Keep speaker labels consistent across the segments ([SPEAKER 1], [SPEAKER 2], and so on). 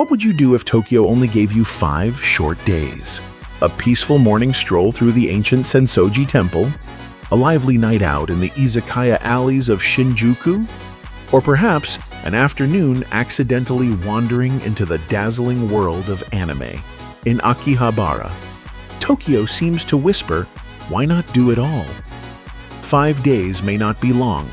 [SPEAKER 1] What would you do if Tokyo only gave you 5 short days? A peaceful morning stroll through the ancient Sensoji Temple? A lively night out in the izakaya alleys of Shinjuku? Or perhaps an afternoon accidentally wandering into the dazzling world of anime in Akihabara? Tokyo seems to whisper, why not do it all? 5 days may not be long,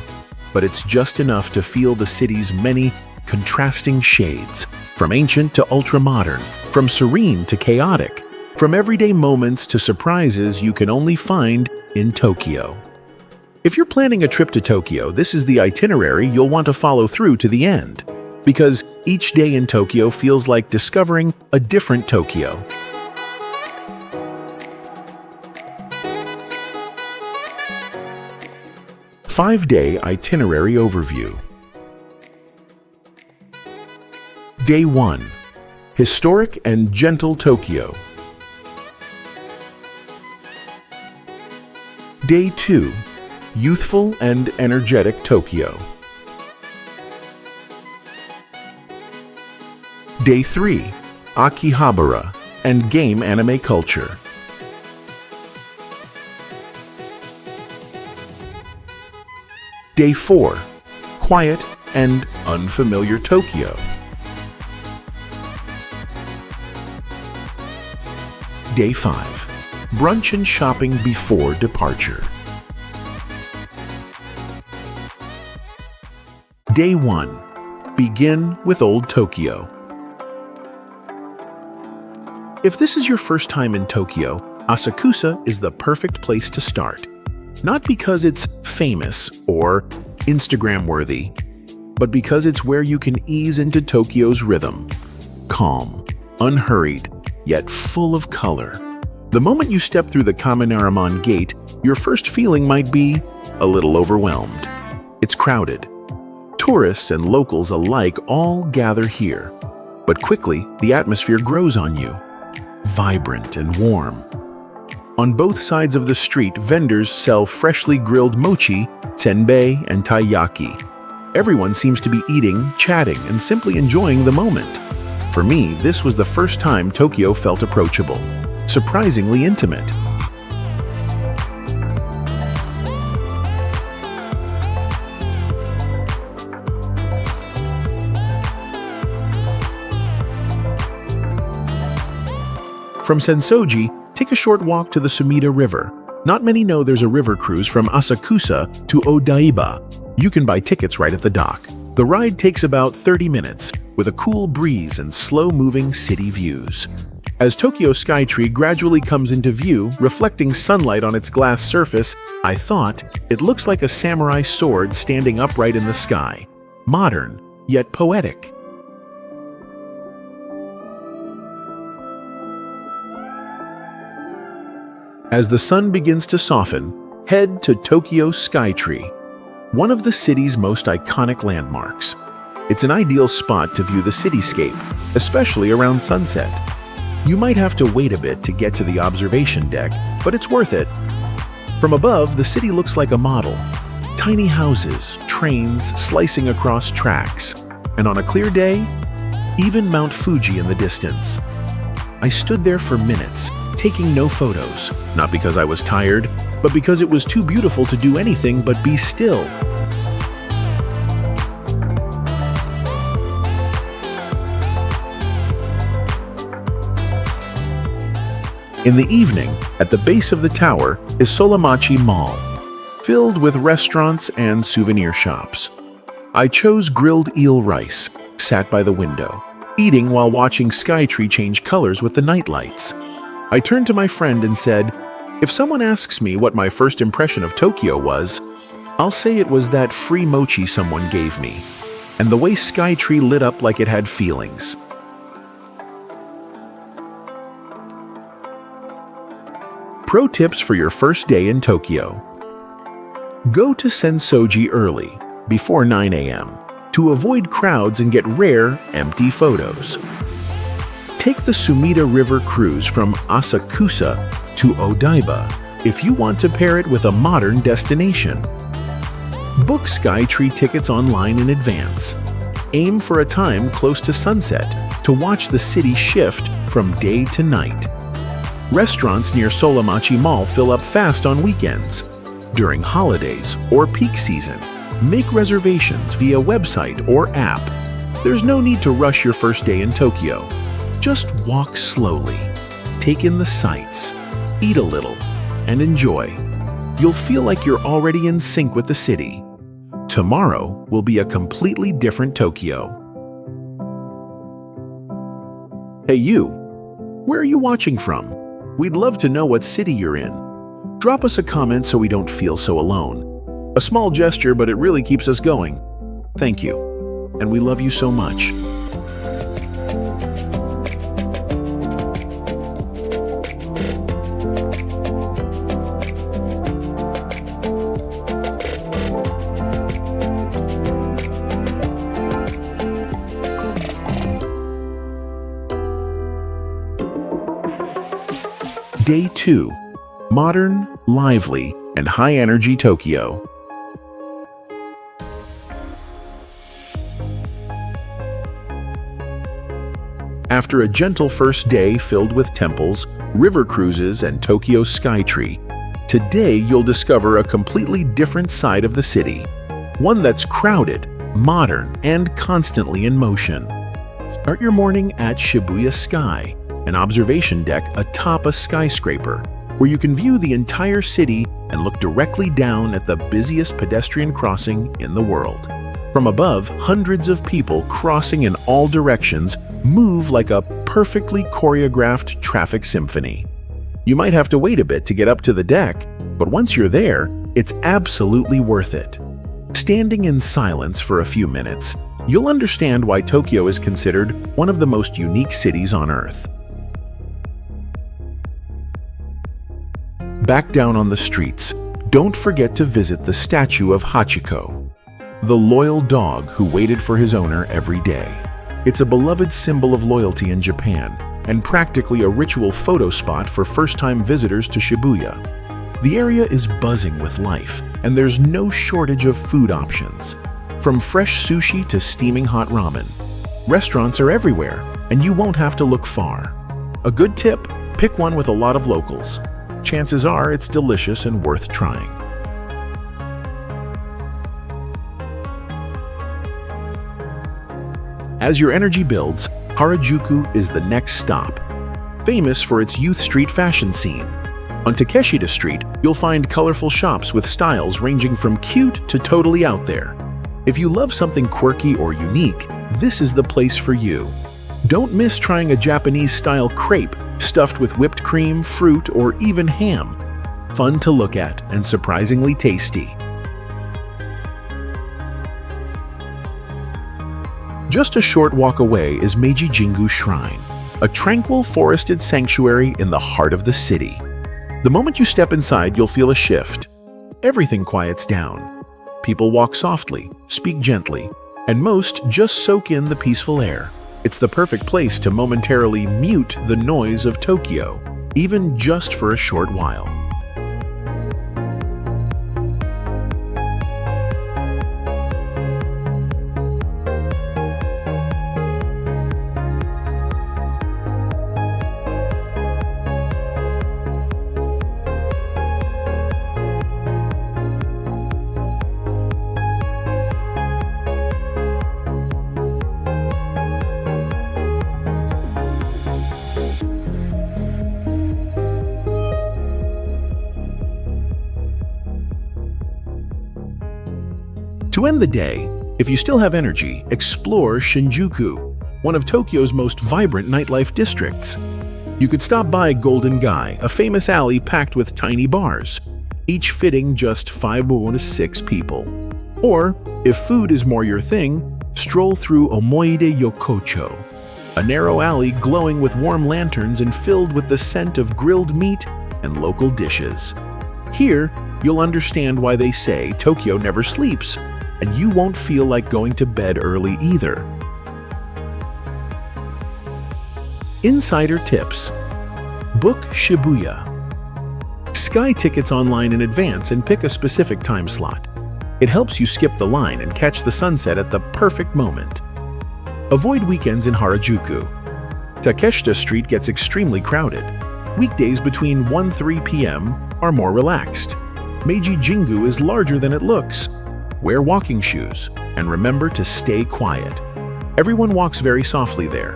[SPEAKER 1] but it's just enough to feel the city's many contrasting shades, from ancient to ultra-modern, from serene to chaotic, from everyday moments to surprises you can only find in Tokyo. If you're planning a trip to Tokyo, this is the itinerary you'll want to follow through to the end, because each day in Tokyo feels like discovering a different Tokyo. Five-day itinerary overview. Day 1. Historic and gentle Tokyo. Day 2. Youthful and energetic Tokyo. Day 3. Akihabara and game anime culture. Day 4. Quiet and unfamiliar Tokyo. Day 5. Brunch and shopping before departure. Day 1. Begin with Old Tokyo. If this is your first time in Tokyo, Asakusa is the perfect place to start. Not because it's famous or Instagram-worthy, but because it's where you can ease into Tokyo's rhythm. Calm, unhurried, yet full of color. The moment you step through the Kaminaramon gate, your first feeling might be a little overwhelmed. It's crowded. Tourists and locals alike all gather here. But quickly, the atmosphere grows on you. Vibrant and warm. On both sides of the street, vendors sell freshly grilled mochi, senbei, and taiyaki. Everyone seems to be eating, chatting, and simply enjoying the moment. For me, this was the first time Tokyo felt approachable, surprisingly intimate. From Sensoji, take a short walk to the Sumida River. Not many know there's a river cruise from Asakusa to Odaiba. You can buy tickets right at the dock. The ride takes about 30 minutes, with a cool breeze and slow-moving city views. As Tokyo's Skytree gradually comes into view, reflecting sunlight on its glass surface, I thought, it looks like a samurai sword standing upright in the sky. Modern, yet poetic. As the sun begins to soften, head to Tokyo's Skytree, one of the city's most iconic landmarks. It's an ideal spot to view the cityscape, especially around sunset. You might have to wait a bit to get to the observation deck, but it's worth it. From above, the city looks like a model. Tiny houses, trains slicing across tracks, and on a clear day, even Mount Fuji in the distance. I stood there for minutes, taking no photos, not because I was tired, but because it was too beautiful to do anything but be still. In the evening, at the base of the tower is Solamachi Mall, filled with restaurants and souvenir shops. I chose grilled eel rice, sat by the window, eating while watching Skytree change colors with the night lights. I turned to my friend and said, if someone asks me what my first impression of Tokyo was, I'll say it was that free mochi someone gave me, and the way Skytree lit up like it had feelings. Pro tips for your first day in Tokyo. Go to Sensoji early, before 9 a.m., to avoid crowds and get rare, empty photos. Take the Sumida River cruise from Asakusa to Odaiba if you want to pair it with a modern destination. Book Skytree tickets online in advance. Aim for a time close to sunset to to watch the city shift from day to night. Restaurants near Solamachi Mall fill up fast on weekends. During holidays or peak season, make reservations via website or app. There's no need to rush your first day in Tokyo. Just walk slowly, take in the sights, eat a little, and enjoy. You'll feel like you're already in sync with the city. Tomorrow will be a completely different Tokyo. Hey you, where are you watching from? We'd love to know what city you're in. Drop us a comment so we don't feel so alone. A small gesture, but it really keeps us going. Thank you, and we love you so much. Day 2. Modern, lively, and high-energy Tokyo. After a gentle first day filled with temples, river cruises, and Tokyo's Skytree, today you'll discover a completely different side of the city. One that's crowded, modern, and constantly in motion. Start your morning at Shibuya Sky, an observation deck atop a skyscraper, where you can view the entire city and look directly down at the busiest pedestrian crossing in the world. From above, hundreds of people crossing in all directions move like a perfectly choreographed traffic symphony. You might have to wait a bit to get up to the deck, but once you're there, it's absolutely worth it. Standing in silence for a few minutes, you'll understand why Tokyo is considered one of the most unique cities on Earth. Back down on the streets, don't forget to visit the statue of Hachiko, the loyal dog who waited for his owner every day. It's a beloved symbol of loyalty in Japan, and practically a ritual photo spot for first-time visitors to Shibuya. The area is buzzing with life, and there's no shortage of food options. From fresh sushi to steaming hot ramen, restaurants are everywhere, and you won't have to look far. A good tip, pick one with a lot of locals. Chances are it's delicious and worth trying. As your energy builds, Harajuku is the next stop. Famous for its youth street fashion scene. On Takeshita Street, you'll find colorful shops with styles ranging from cute to totally out there. If you love something quirky or unique, this is the place for you. Don't miss trying a Japanese-style crepe stuffed with whipped cream, fruit, or even ham. Fun to look at and surprisingly tasty. Just a short walk away is Meiji Jingu Shrine, a tranquil forested sanctuary in the heart of the city. The moment you step inside, you'll feel a shift. Everything quiets down. People walk softly, speak gently, and most just soak in the peaceful air. It's the perfect place to momentarily mute the noise of Tokyo, even just for a short while. To end the day, if you still have energy, explore Shinjuku, one of Tokyo's most vibrant nightlife districts. You could stop by Golden Gai, a famous alley packed with tiny bars, each fitting just 5 to 6 people. Or, if food is more your thing, stroll through Omoide Yokocho, a narrow alley glowing with warm lanterns and filled with the scent of grilled meat and local dishes. Here, you'll understand why they say Tokyo never sleeps, and you won't feel like going to bed early either. Insider tips. Book Shibuya. Sky tickets online in advance and pick a specific time slot. It helps you skip the line and catch the sunset at the perfect moment. Avoid weekends in Harajuku. Takeshita Street gets extremely crowded. Weekdays between 1-3 p.m. are more relaxed. Meiji Jingu is larger than it looks. Wear walking shoes, and remember to stay quiet. Everyone walks very softly there.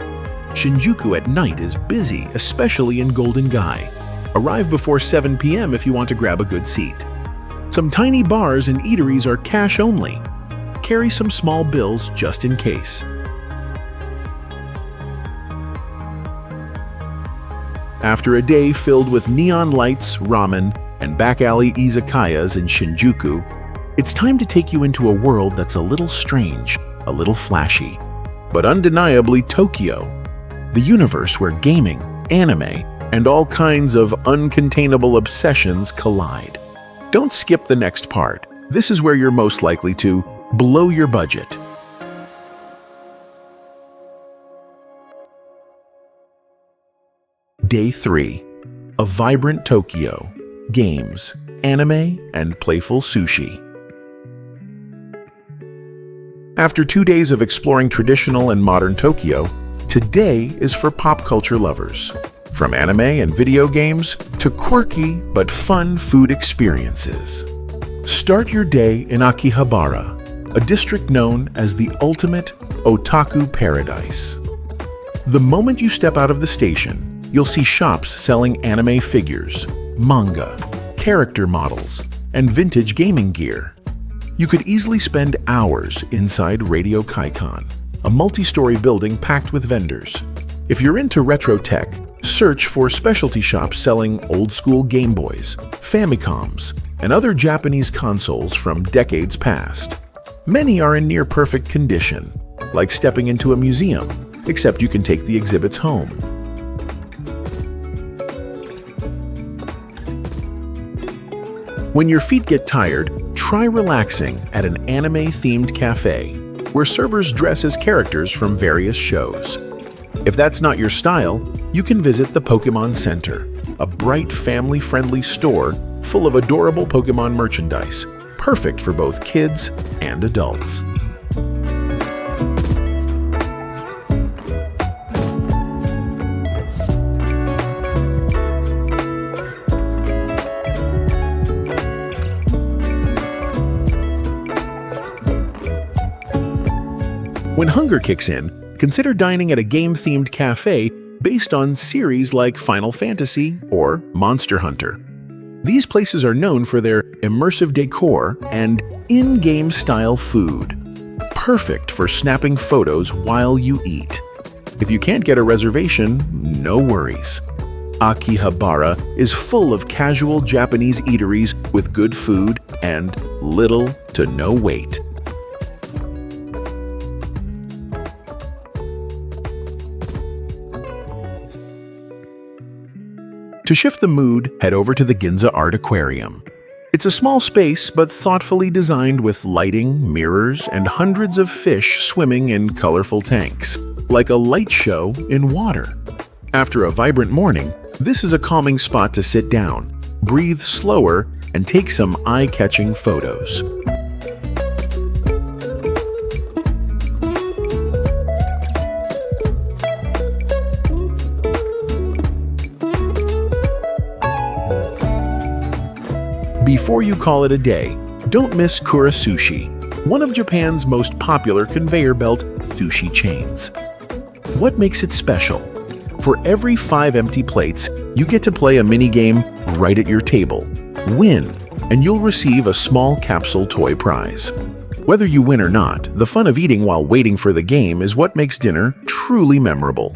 [SPEAKER 1] Shinjuku at night is busy, especially in Golden Gai. Arrive before 7 p.m. if you want to grab a good seat. Some tiny bars and eateries are cash only. Carry some small bills just in case. After a day filled with neon lights, ramen, and back alley izakayas in Shinjuku, it's time to take you into a world that's a little strange, a little flashy, but undeniably Tokyo, the universe where gaming, anime, and all kinds of uncontainable obsessions collide. Don't skip the next part. This is where you're most likely to blow your budget. Day 3. A vibrant Tokyo. Games, anime, and playful sushi. After 2 days of exploring traditional and modern Tokyo, today is for pop culture lovers. From anime and video games to quirky but fun food experiences. Start your day in Akihabara, a district known as the ultimate otaku paradise. The moment you step out of the station, you'll see shops selling anime figures, manga, character models, and vintage gaming gear. You could easily spend hours inside Radio Kaikon, a multi-story building packed with vendors. If you're into retro tech, search for specialty shops selling old-school Game Boys, Famicoms, and other Japanese consoles from decades past. Many are in near-perfect condition, like stepping into a museum, except you can take the exhibits home. When your feet get tired, try relaxing at an anime-themed cafe, where servers dress as characters from various shows. If that's not your style, you can visit the Pokemon Center, a bright, family-friendly store full of adorable Pokemon merchandise, perfect for both kids and adults. When hunger kicks in, consider dining at a game-themed cafe based on series like Final Fantasy or Monster Hunter. These places are known for their immersive decor and in-game style food, perfect for snapping photos while you eat. If you can't get a reservation, no worries. Akihabara is full of casual Japanese eateries with good food and little to no wait. To shift the mood, head over to the Ginza Art Aquarium. It's a small space, but thoughtfully designed with lighting, mirrors, and hundreds of fish swimming in colorful tanks, like a light show in water. After a vibrant morning, this is a calming spot to sit down, breathe slower, and take some eye-catching photos. Before you call it a day, don't miss Kura Sushi, one of Japan's most popular conveyor belt sushi chains. What makes it special? For every 5 empty plates, you get to play a mini-game right at your table. Win, and you'll receive a small capsule toy prize. Whether you win or not, the fun of eating while waiting for the game is what makes dinner truly memorable.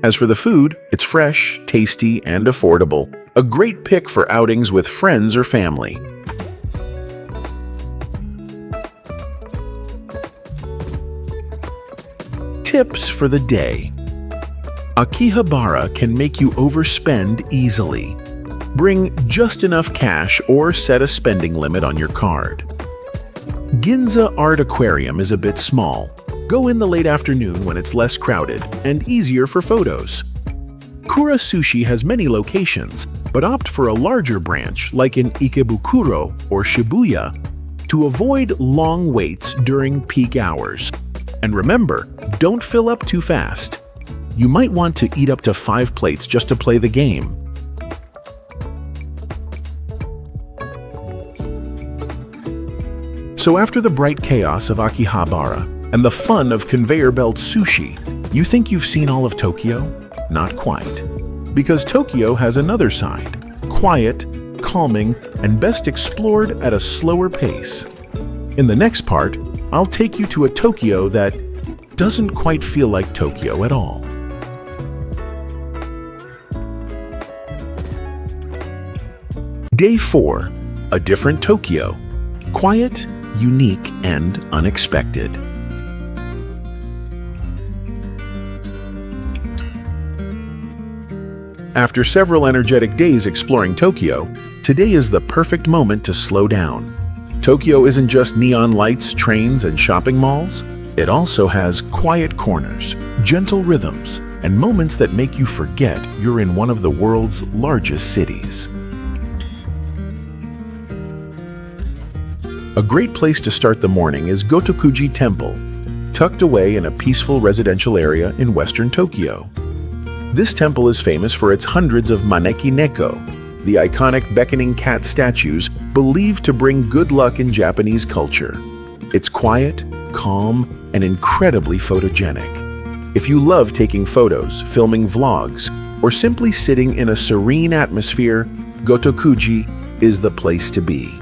[SPEAKER 1] As for the food, it's fresh, tasty, and affordable. A great pick for outings with friends or family. Tips for the day. Akihabara can make you overspend easily. Bring just enough cash or set a spending limit on your card. Ginza Art Aquarium is a bit small. Go in the late afternoon when it's less crowded and easier for photos. Kura Sushi has many locations, but opt for a larger branch like in Ikebukuro or Shibuya to avoid long waits during peak hours. And remember, don't fill up too fast. you might want to eat up to 5 plates just to play the game. So after the bright chaos of Akihabara and the fun of conveyor belt sushi, you think you've seen all of Tokyo? Not quite. Because Tokyo has another side, quiet, calming, and best explored at a slower pace. In the next part, I'll take you to a Tokyo that doesn't quite feel like Tokyo at all. Day 4, a different Tokyo. Quiet, unique, and unexpected. After several energetic days exploring Tokyo, today is the perfect moment to slow down. Tokyo isn't just neon lights, trains, and shopping malls. It also has quiet corners, gentle rhythms, and moments that make you forget you're in one of the world's largest cities. A great place to start the morning is Asakusa Temple, tucked away in a peaceful residential area in western Tokyo. This temple is famous for its hundreds of maneki neko, the iconic beckoning cat statues believed to bring good luck in Japanese culture. It's quiet, calm, and incredibly photogenic. If you love taking photos, filming vlogs, or simply sitting in a serene atmosphere, Asakusa is the place to be.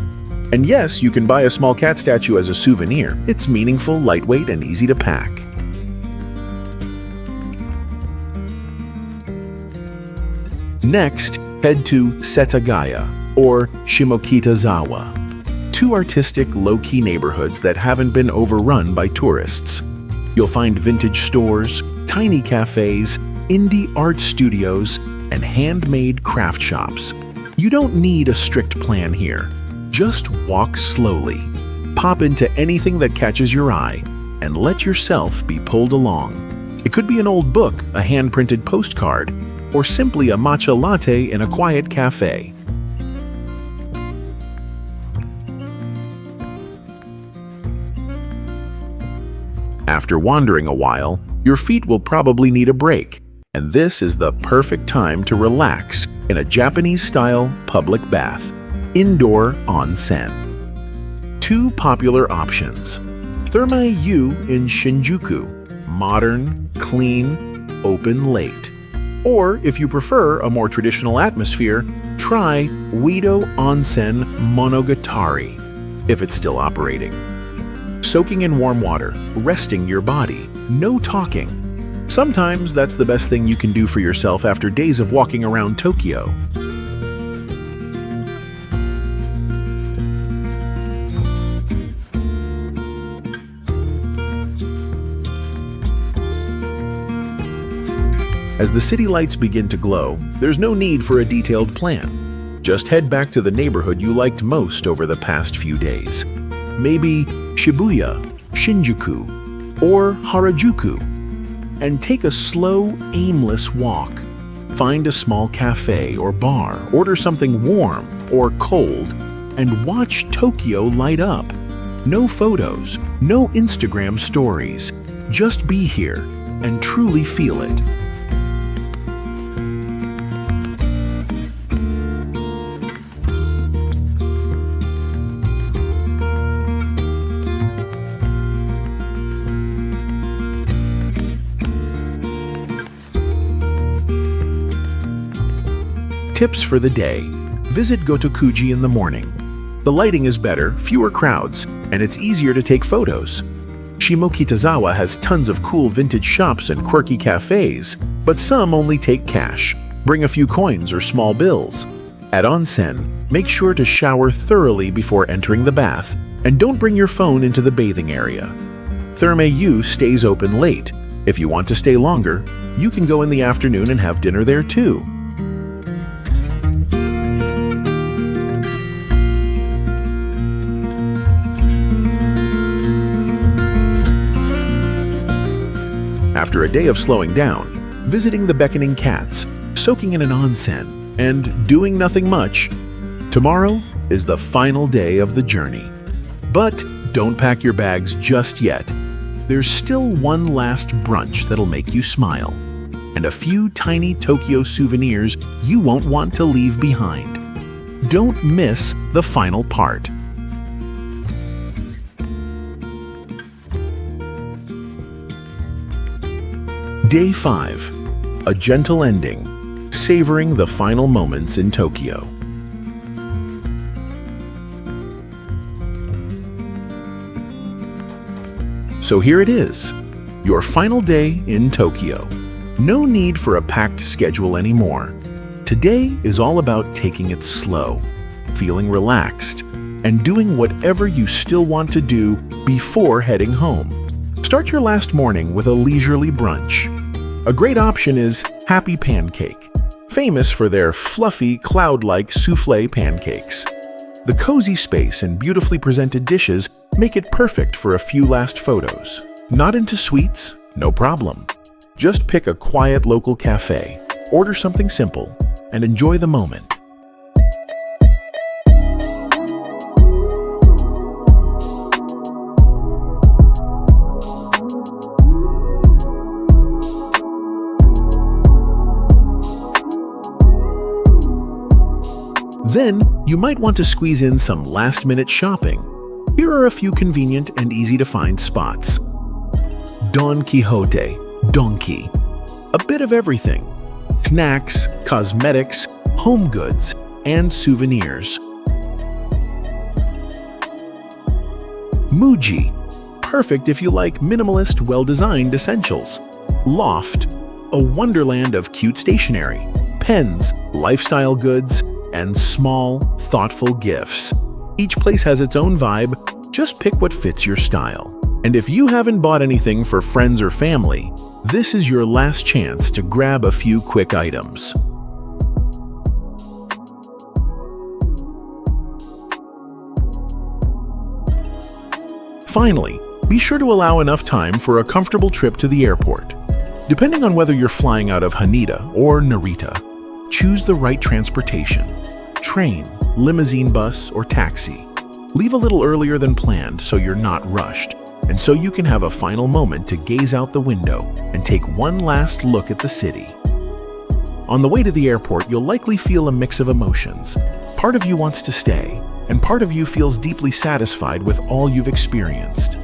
[SPEAKER 1] And yes, you can buy a small cat statue as a souvenir. It's meaningful, lightweight, and easy to pack. Next, head to Setagaya, or Shimokitazawa, 2 artistic, low-key neighborhoods that haven't been overrun by tourists. You'll find vintage stores, tiny cafes, indie art studios, and handmade craft shops. You don't need a strict plan here. Just walk slowly, pop into anything that catches your eye, and let yourself be pulled along. It could be an old book, a hand-printed postcard, or simply a matcha latte in a quiet cafe. After wandering a while, your feet will probably need a break, and this is the perfect time to relax in a Japanese-style public bath. Indoor onsen. 2 popular options. Thermae U in Shinjuku, modern, clean, open late. Or, if you prefer a more traditional atmosphere, try Uedo Onsen Monogatari, if it's still operating. Soaking in warm water, resting your body, no talking. Sometimes that's the best thing you can do for yourself after days of walking around Tokyo. As the city lights begin to glow, there's no need for a detailed plan. Just head back to the neighborhood you liked most over the past few days. Maybe Shibuya, Shinjuku, or Harajuku. And take a slow, aimless walk. Find a small cafe or bar, order something warm or cold, and watch Tokyo light up. No photos, no Instagram stories. Just be here and truly feel it. Tips for the day. Visit Asakusa in the morning. The lighting is better, fewer crowds, and it's easier to take photos. Shimokitazawa has tons of cool vintage shops and quirky cafes, but some only take cash. Bring a few coins or small bills. At onsen, make sure to shower thoroughly before entering the bath, and don't bring your phone into the bathing area. Thermae U stays open late. If you want to stay longer, you can go in the afternoon and have dinner there too. After a day of slowing down, visiting the beckoning cats, soaking in an onsen, and doing nothing much, tomorrow is the final day of the journey. But don't pack your bags just yet. There's still one last brunch that'll make you smile. and a few tiny Tokyo souvenirs you won't want to leave behind. Don't miss the final part. Day 5. A gentle ending, savoring the final moments in Tokyo. So here it is, your final day in Tokyo. No need for a packed schedule anymore. Today is all about taking it slow, feeling relaxed, and doing whatever you still want to do before heading home. Start your last morning with a leisurely brunch. A great option is Happy Pancake, famous for their fluffy, cloud-like soufflé pancakes. The cozy space and beautifully presented dishes make it perfect for a few last photos. Not into sweets? No problem. Just pick a quiet local cafe, order something simple, and enjoy the moment. Then, you might want to squeeze in some last-minute shopping. Here are a few convenient and easy-to-find spots. Don Quixote, Donkey. A bit of everything. Snacks, cosmetics, home goods, and souvenirs. Muji. Perfect if you like minimalist, well-designed essentials. Loft. A wonderland of cute stationery, pens, lifestyle goods, and small, thoughtful gifts. Each place has its own vibe, just pick what fits your style. And if you haven't bought anything for friends or family, this is your last chance to grab a few quick items. Finally, be sure to allow enough time for a comfortable trip to the airport. Depending on whether you're flying out of Haneda or Narita, choose the right transportation. Train, limousine bus, or taxi. Leave a little earlier than planned so you're not rushed, and so you can have a final moment to gaze out the window and take one last look at the city. On the way to the airport, you'll likely feel a mix of emotions. Part of you wants to stay, and part of you feels deeply satisfied with all you've experienced.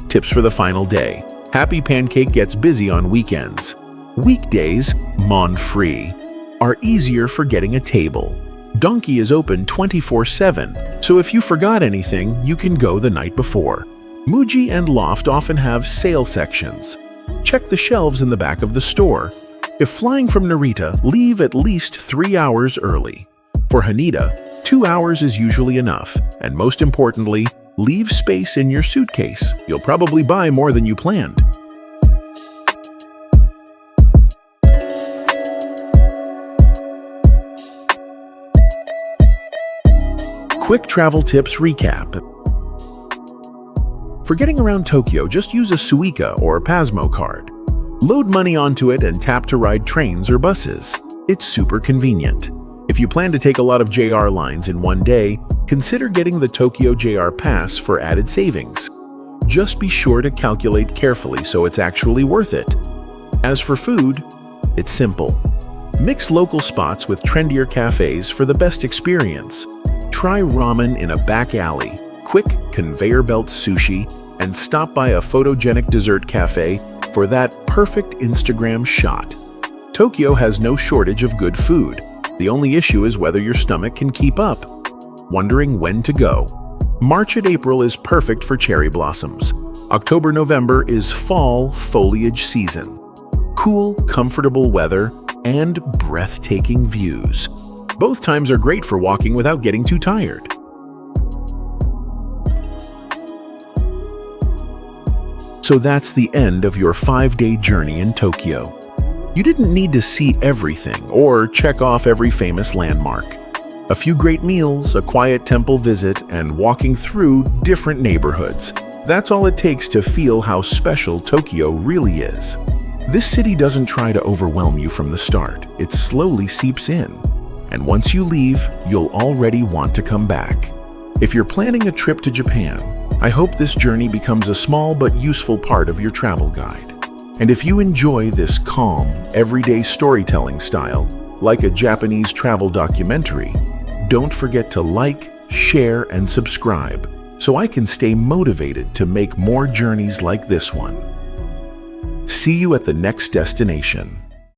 [SPEAKER 1] Tips for the final day. Happy Pancake gets busy on weekends. Weekdays, mon-free, are easier for getting a table. Donkey is open 24/7, so if you forgot anything, you can go the night before. Muji and Loft often have sale sections. Check the shelves in the back of the store. If flying from Narita, leave at least 3 hours early. For Haneda, 2 hours is usually enough, and most importantly, leave space in your suitcase. You'll probably buy more than you planned. Quick travel tips recap. For getting around Tokyo, just use a Suica or Pasmo card. Load money onto it and tap to ride trains or buses. It's super convenient. If you plan to take a lot of JR lines in one day, consider getting the Tokyo JR Pass for added savings. Just be sure to calculate carefully so it's actually worth it. As for food, it's simple. Mix local spots with trendier cafes for the best experience. Try ramen in a back alley, quick conveyor belt sushi, and stop by a photogenic dessert cafe for that perfect Instagram shot. Tokyo has no shortage of good food. The only issue is whether your stomach can keep up. Wondering when to go? March and April is perfect for cherry blossoms. October-November is fall foliage season. Cool, comfortable weather and breathtaking views. Both times are great for walking without getting too tired. So that's the end of your 5-day journey in Tokyo. You didn't need to see everything or check off every famous landmark. A few great meals, a quiet temple visit, and walking through different neighborhoods. That's all it takes to feel how special Tokyo really is. This city doesn't try to overwhelm you from the start. It slowly seeps in. And once you leave, you'll already want to come back. If you're planning a trip to Japan, I hope this journey becomes a small but useful part of your travel guide. And if you enjoy this calm, everyday storytelling style, like a Japanese travel documentary, don't forget to like, share, and subscribe so I can stay motivated to make more journeys like this one. See you at the next destination.